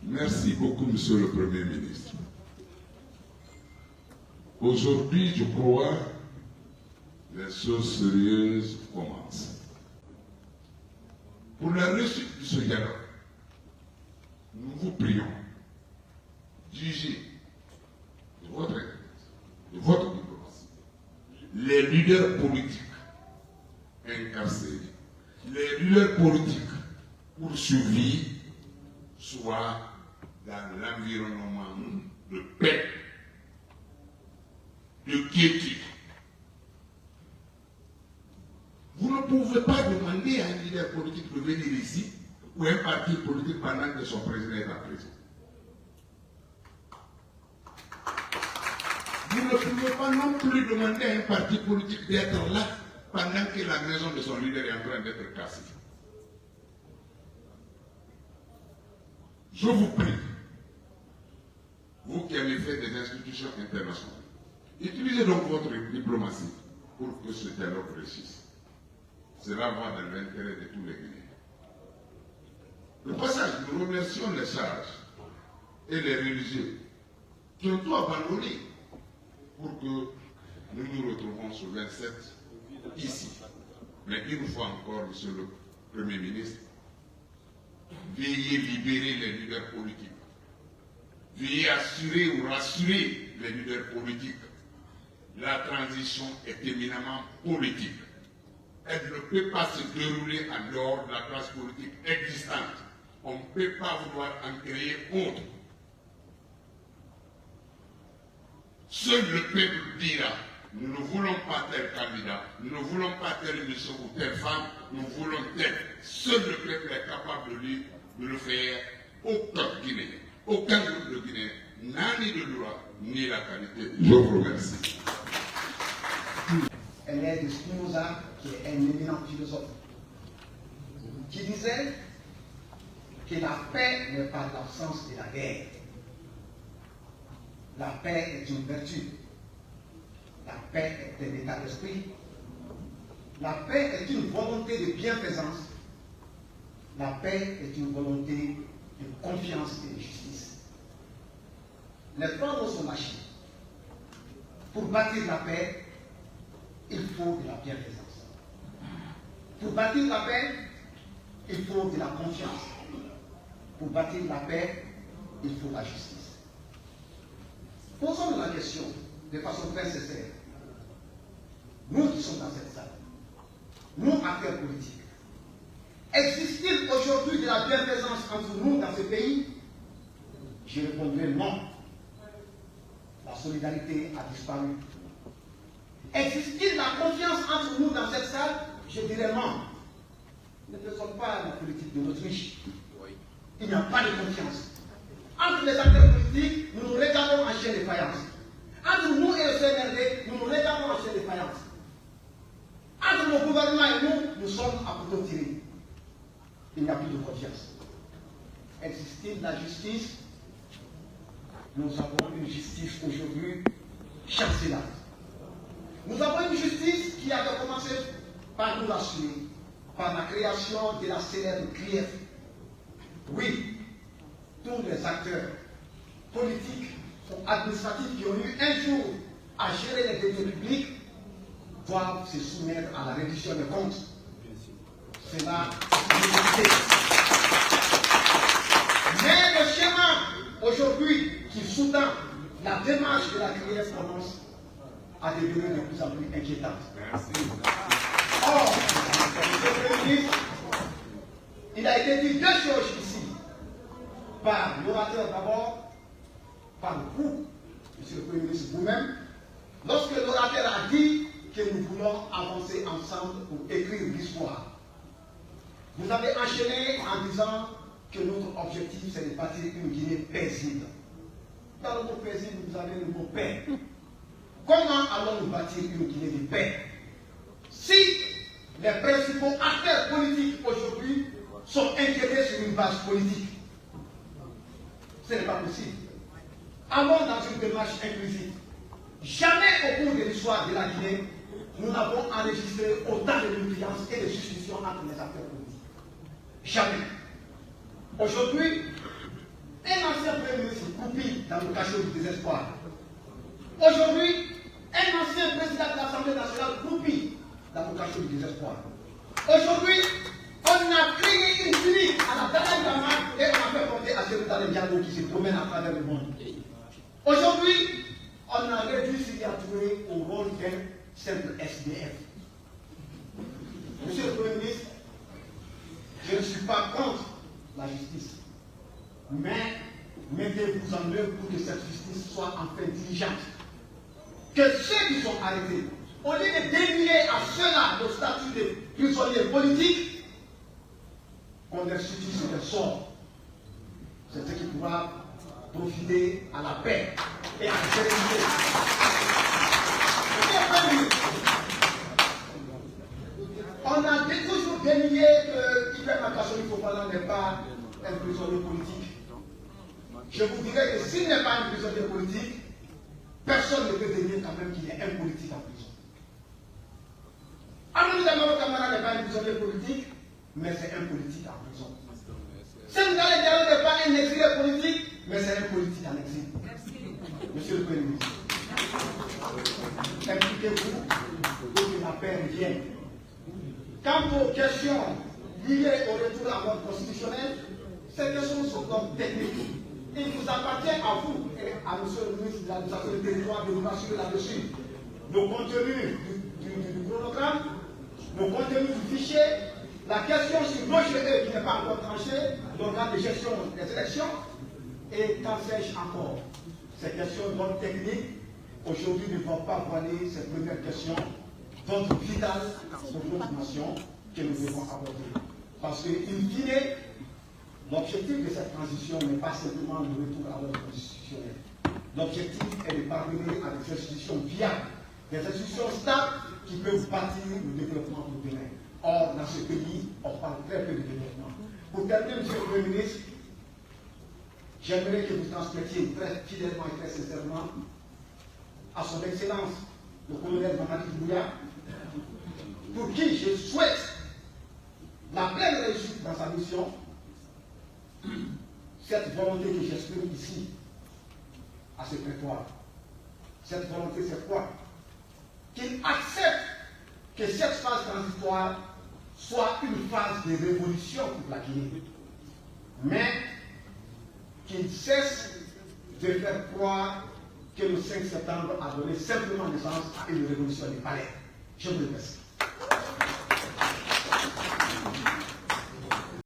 Merci beaucoup, Monsieur le Premier ministre. Aujourd'hui, je crois, les choses sérieuses commencent. Pour la réussite de ce dialogue, nous vous prions, jugez de votre diplomatie, les leaders politiques incarcérés, les leaders politiques poursuivis, soit dans l'environnement de paix, de quiétude. Vous ne pouvez pas demander à un leader politique de venir ici ou un parti politique pendant que son président est en prison. Vous ne pouvez pas non plus demander à un parti politique d'être là pendant que la maison de son leader est en train d'être cassée. Je vous prie, vous qui avez fait des institutions internationales, utilisez donc votre diplomatie pour que ce dialogue réussisse. Cela va dans l'intérêt de tous les Guinéens. Le passage, nous remercions les sages et les religieux qui ont tout abandonné pour que nous nous retrouvons ce 27 ici. Mais une fois encore, Monsieur le Premier ministre, veuillez libérer les leaders politiques. Veuillez assurer ou rassurer les leaders politiques. La transition est éminemment politique. Elle ne peut pas se dérouler en dehors de la classe politique existante. On ne peut pas vouloir en créer autre. Seul le peuple dira, nous ne voulons pas tel candidat, nous ne voulons pas tel monsieur ou telle femme, nous voulons tel. Seul le peuple est capable de le faire. Aucun Guinéen, aucun groupe de Guinéens n'a ni le droit ni la qualité. Je vous remercie. Elle est de Spinoza, qui est un éminent philosophe, qui disait que la paix n'est pas l'absence de la guerre. La paix est une vertu. La paix est un état d'esprit. La paix est une volonté de bienfaisance. La paix est une volonté de confiance et de justice. Les trois mots sont lâchés. Pour bâtir la paix, il faut de la bienfaisance. Pour bâtir la paix, il faut de la confiance. Pour bâtir la paix, il faut la justice. Posons la question de façon très sincère. Nous qui sommes dans cette salle, nous acteurs politiques, existe-t-il aujourd'hui de la bienfaisance entre nous dans ce pays? Je répondrai non. La solidarité a disparu. Existe-t-il la confiance entre nous dans cette salle? Je dirais non. Ne faisons pas la politique de l'Autriche. Il n'y a pas de confiance. Entre les acteurs politiques, nous nous regardons en chien de faïence. Entre nous et le CNRD, nous nous regardons en chien de faïence. Entre le gouvernement et nous, nous sommes à couteau tiré. Il n'y a plus de confiance. Existe-t-il la justice? Nous avons une justice aujourd'hui chancelante. Nous avons une justice qui a commencé par nous l'assurer, par la création de la célèbre CRIEF. Oui, tous les acteurs politiques ou administratifs qui ont eu un jour à gérer les deniers publics doivent se soumettre à la reddition des comptes. C'est la nécessité. Mais le schéma aujourd'hui qui sous-tend la démarche de la CRIEF commence à devenir de plus en plus inquiétante. Or, Monsieur le ministre, il a été dit deux choses ici, par l'orateur d'abord, par vous, Monsieur le Premier ministre, vous-même, lorsque l'orateur a dit que nous voulons avancer ensemble pour écrire l'histoire. Vous avez enchaîné en disant que notre objectif, c'est de bâtir une Guinée paisible. Dans le mot paisible, vous avez le mot paix. Comment allons-nous bâtir une Guinée de paix si les principaux acteurs politiques aujourd'hui sont inquiétés sur une base politique? Ce n'est pas possible. Allons dans une démarche inclusive. Jamais au cours de l'histoire de la Guinée, nous n'avons enregistré autant de méfiance et de suspicion entre les acteurs politiques. Jamais. Aujourd'hui, un dans le cachot du désespoir. Aujourd'hui, un ancien président de l'Assemblée nationale croupit dans le cachot du désespoir. Aujourd'hui, on a créé une clinique à la Dalai Lama et on a fait porter à Sénégal Diallo qui se promène à travers le monde. Aujourd'hui, on a réduit Syria Touré au rôle d'un simple SDF. Monsieur le Premier ministre, je ne suis pas contre la justice, mais mettez-vous en œuvre pour que cette justice soit enfin diligente. Que ceux qui sont arrêtés, au lieu de dénier à ceux-là le statut de prisonniers politiques, qu'on leur substitue le sort. C'est ce qui pourra profiter à la paix et à la sérénité. On a toujours dénié que Ibrahim Akassori Fofana n'est pas un prisonnier politique. Je vous dirais que s'il n'est pas un prisonnier politique, personne ne peut dénier quand même qu'il est un politique en prison. Amadou Damaro Camara n'est pas un prisonnier politique, mais c'est un politique en prison. Sénégal Diallo n'est pas un exilé politique, mais c'est un politique en exil. Monsieur le Premier ministre, impliquez-vous pour que la paix revienne. Quant aux questions liées au retour à l'ordre constitutionnel, ces questions sont donc techniques. Il vous appartient à vous et à M. le ministre de l'administration du territoire de nous rassurer là-dessus. Le contenu du chronogramme, le contenu du fichier, la question sur l'OGE qui n'est pas encore tranchée, l'organe de gestion des élections, et qu'en sais-je encore. Ces questions d'ordre technique, aujourd'hui, ne vont pas voiler ces premières questions d'ordre vital pour notre nation que nous devons aborder. Parce que, in fine, l'objectif de cette transition n'est pas simplement le retour à l'ordre constitutionnel. L'objectif est de parvenir à des institutions viables, des institutions stables qui peuvent bâtir le développement pour demain. Or, dans ce pays, on parle très peu de développement. Pour terminer, M. le Premier ministre, j'aimerais que vous transmettiez très fidèlement et très sincèrement à son Excellence, le colonel Mamadi Doumbouya, pour qui je souhaite la pleine réussite dans sa mission, cette volonté que j'exprime ici, à ce prétoire. Cette volonté, c'est quoi? Qu'il accepte que cette phase transitoire soit une phase de révolution pour la Guinée, mais qu'il cesse de faire croire que le 5 septembre a donné simplement naissance à une révolution des palais. Je vous remercie.